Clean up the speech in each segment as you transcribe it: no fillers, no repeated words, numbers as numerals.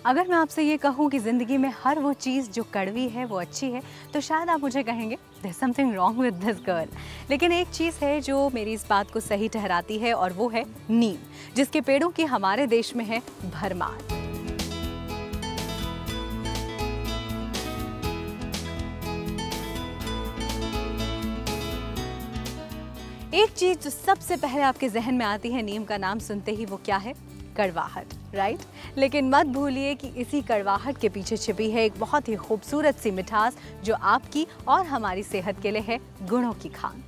अगर मैं आपसे ये कहूँ कि ज़िंदगी में हर वो चीज़ जो कड़वी है वो अच्छी है, तो शायद आप मुझे कहेंगे there's something wrong with this girl। लेकिन एक चीज़ है जो मेरी इस बात को सही ठहराती है और वो है नीम, जिसके पेड़ों की हमारे देश में है भरमार। एक चीज जो सबसे पहले आपके जहन में आती है नीम का नाम सुनते ही, वो क्या है? कड़वाहट, राइट? लेकिन मत भूलिए कि इसी कड़वाहट के पीछे छिपी है एक बहुत ही खूबसूरत सी मिठास जो आपकी और हमारी सेहत के लिए है गुणों की खान।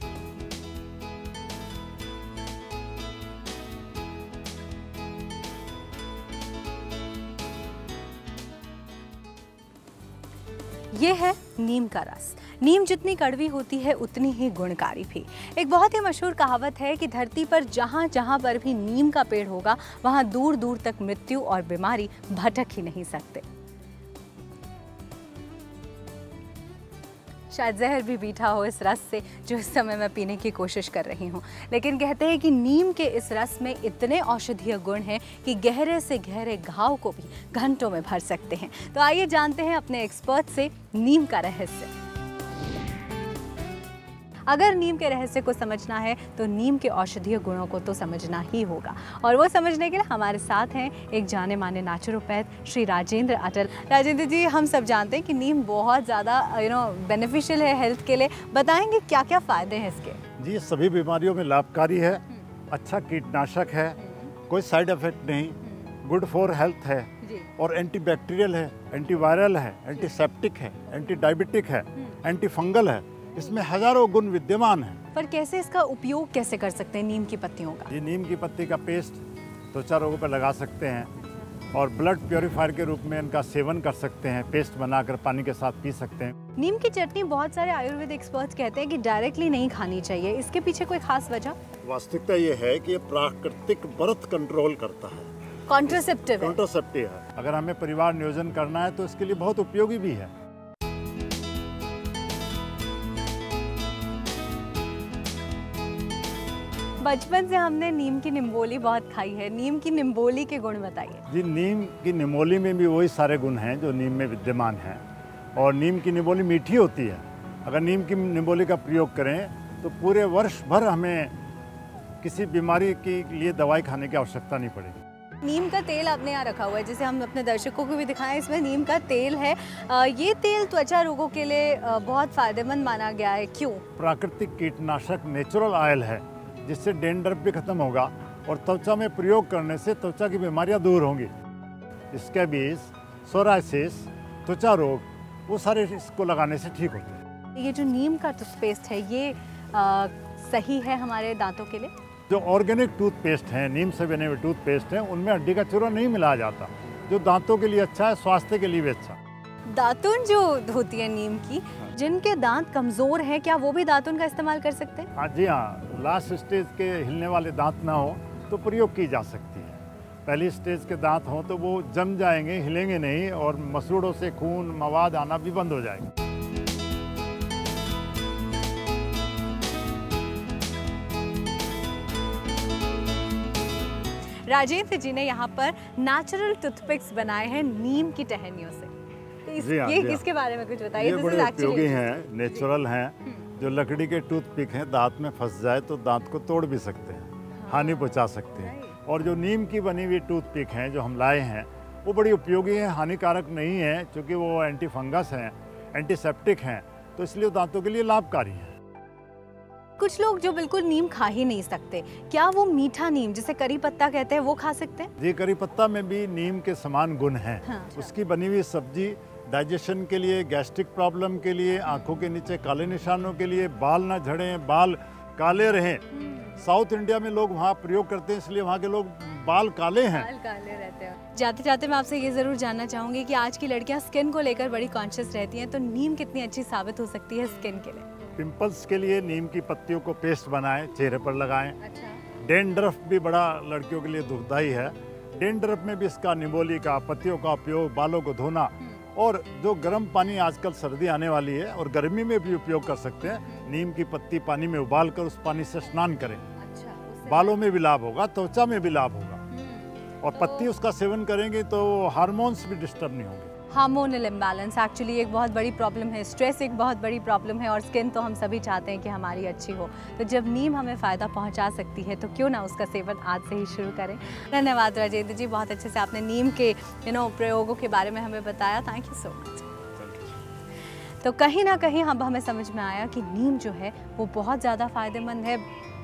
ये है नीम का रस। नीम जितनी कड़वी होती है उतनी ही गुणकारी भी। एक बहुत ही मशहूर कहावत है कि धरती पर जहाँ जहाँ पर भी नीम का पेड़ होगा वहाँ दूर दूर तक मृत्यु और बीमारी भटक ही नहीं सकते। शायद जहर भी मीठा हो इस रस से जो इस समय मैं पीने की कोशिश कर रही हूँ, लेकिन कहते हैं कि नीम के इस रस में इतने औषधीय गुण हैं कि गहरे से गहरे घाव को भी घंटों में भर सकते हैं। तो आइए जानते हैं अपने एक्सपर्ट से नीम का रहस्य। अगर नीम के रहस्य को समझना है तो नीम के औषधीय गुणों को तो समझना ही होगा, और वो समझने के लिए हमारे साथ हैं एक जाने माने नेचुरोपैथ श्री राजेंद्र अटल। राजेंद्र जी, हम सब जानते हैं कि नीम बहुत ज़्यादा बेनिफिशियल है हेल्थ के लिए, बताएंगे क्या क्या फ़ायदे हैं इसके? जी, सभी बीमारियों में लाभकारी है, अच्छा कीटनाशक है, कोई साइड इफेक्ट नहीं, गुड फॉर हेल्थ है और एंटीबैक्टीरियल है, एंटीवायरल है, एंटीसेप्टिक है, एंटी डायबिटिक है, एंटी फंगल है। इसमें हजारों गुण विद्यमान हैं। पर कैसे इसका उपयोग कैसे कर सकते हैं नीम की पत्तियों का? जी, नीम की पत्ती का पेस्ट त्वचा रोगों पर लगा सकते हैं और ब्लड प्योरीफायर के रूप में इनका सेवन कर सकते हैं, पेस्ट बनाकर पानी के साथ पी सकते हैं। नीम की चटनी बहुत सारे आयुर्वेद एक्सपर्ट्स कहते हैं कि डायरेक्टली नहीं खानी चाहिए, इसके पीछे कोई खास वजह? वास्तविकता ये है कि ये प्राकृतिक बर्थ कंट्रोल करता है, कॉन्ट्रासेप्टिव है। अगर हमें परिवार नियोजन करना है तो इसके लिए बहुत उपयोगी भी है। बचपन से हमने नीम की निम्बोली बहुत खाई है, नीम की निम्बोली के गुण बताइए। जी, नीम की निम्बोली में भी वही सारे गुण हैं जो नीम में विद्यमान हैं, और नीम की निम्बोली मीठी होती है। अगर नीम की निम्बोली का प्रयोग करें तो पूरे वर्ष भर हमें किसी बीमारी के लिए दवाई खाने की आवश्यकता नहीं पड़ेगी। नीम का तेल आपने यहाँ रखा हुआ है, जिसे हम अपने दर्शकों को भी दिखाएं। इसमें नीम का तेल है। ये तेल त्वचा रोगों के लिए बहुत फायदेमंद माना गया है, क्यों? प्राकृतिक कीटनाशक नेचुरल ऑयल है, जिससे डेंड्रफ भी खत्म होगा और त्वचा में प्रयोग करने से त्वचा की बीमारियां दूर होंगी। स्कैबीज, सोराइसिस, त्वचा रोग, वो सारे इसको लगाने से ठीक होते हैं। ये जो नीम का टूथपेस्ट है ये सही है हमारे दांतों के लिए? जो ऑर्गेनिक टूथपेस्ट हैं, नीम से बने हुए टूथपेस्ट हैं, उनमें हड्डी का चूरा नहीं मिलाया जाता, जो दांतों के लिए अच्छा है, स्वास्थ्य के लिए भी अच्छा। दातुन जो होती है नीम की, जिनके दांत कमजोर हैं, क्या वो भी दातुन का इस्तेमाल कर सकते हैं? हाँ जी, हाँ, लास्ट स्टेज के हिलने वाले दांत ना हो तो प्रयोग की जा सकती है। पहली स्टेज के दांत हों तो वो जम जाएंगे, हिलेंगे नहीं, और मसूड़ों से खून मवाद आना भी बंद हो जाएगा। राजेंद्र जी ने यहाँ पर नेचुरल टूथपिक्स बनाए हैं नीम की टहनियों से। इसके बारे में कुछ बताइए। ये बड़े उपयोगी हैं, नेचुरल हैं। जो लकड़ी के टूथपिक हैं, दांत में फंस जाए तो दांत को तोड़ भी सकते हैं, हानि पहुंचा सकते हैं। और जो नीम की बनी हुई टूथपिक हैं जो हम लाए हैं, वो बड़ी उपयोगी हैं, हानिकारक नहीं है, क्योंकि वो एंटी फंगस हैं, एंटीसेप्टिक हैं, तो इसलिए दांतों के लिए लाभकारी हैं। कुछ लोग जो बिल्कुल नीम खा ही नहीं सकते, क्या वो मीठा नीम जिसे करी पत्ता कहते हैं वो खा सकते हैं? जी, करी पत्ता में भी नीम के समान गुण हैं। हाँ। उसकी बनी हुई सब्जी डाइजेशन के लिए, गैस्ट्रिक प्रॉब्लम के लिए, आंखों के नीचे काले निशानों के लिए, बाल ना झड़ें, बाल काले रहें। साउथ इंडिया में लोग वहाँ प्रयोग करते हैं, इसलिए वहाँ के लोग बाल काले हैं। बाल काले रहते हैं। जाते जाते मैं आपसे ये ज़रूर जानना चाहूँगी कि आज की लड़कियाँ स्किन को लेकर बड़ी कॉन्शियस रहती हैं, तो नीम कितनी अच्छी साबित हो सकती है स्किन के लिए? पिंपल्स के लिए नीम की पत्तियों को पेस्ट बनाएं, चेहरे पर लगाएं। अच्छा। डेंड्रफ भी बड़ा लड़कियों के लिए दुखदाई है, डेंड्रफ में भी इसका निम्बोली का पत्तियों का उपयोग, बालों को धोना, और जो गर्म पानी, आजकल सर्दी आने वाली है और गर्मी में भी उपयोग कर सकते हैं। नीम की पत्ती पानी में उबाल कर उस पानी से स्नान करें। अच्छा, बालों में भी लाभ होगा, त्वचा में भी लाभ होगा। और पत्ती उसका सेवन करेंगे तो हार्मोन्स भी डिस्टर्ब नहीं होंगे। हार्मोनल इम्बैलेंस एक्चुअली एक बहुत बड़ी प्रॉब्लम है, स्ट्रेस एक बहुत बड़ी प्रॉब्लम है और स्किन तो हम सभी चाहते हैं कि हमारी अच्छी हो। तो जब नीम हमें फ़ायदा पहुंचा सकती है तो क्यों ना उसका सेवन आज से ही शुरू करें। धन्यवाद राजेंद्र जी, बहुत अच्छे से आपने नीम के प्रयोगों के बारे में हमें बताया। Thank you so much. तो कहीं ना कहीं अब हमें समझ में आया कि नीम जो है वो बहुत ज़्यादा फ़ायदेमंद है,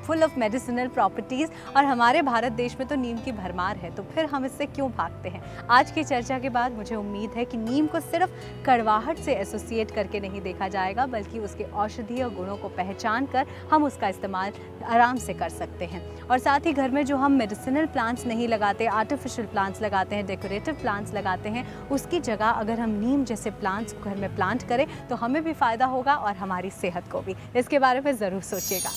फुल ऑफ मेडिसिनल प्रॉपर्टीज़, और हमारे भारत देश में तो नीम की भरमार है, तो फिर हम इससे क्यों भागते हैं। आज की चर्चा के बाद मुझे उम्मीद है कि नीम को सिर्फ कड़वाहट से एसोसिएट करके नहीं देखा जाएगा, बल्कि उसके औषधीय गुणों को पहचान कर हम उसका इस्तेमाल आराम से कर सकते हैं। और साथ ही घर में जो हम मेडिसिनल प्लांट्स नहीं लगाते, आर्टिफिशियल प्लांट्स लगाते हैं, डेकोरेटिव प्लांट्स लगाते हैं, उसकी जगह अगर हम नीम जैसे प्लांट्स घर में प्लांट करें तो हमें भी फ़ायदा होगा और हमारी सेहत को भी। इसके बारे में ज़रूर सोचिएगा।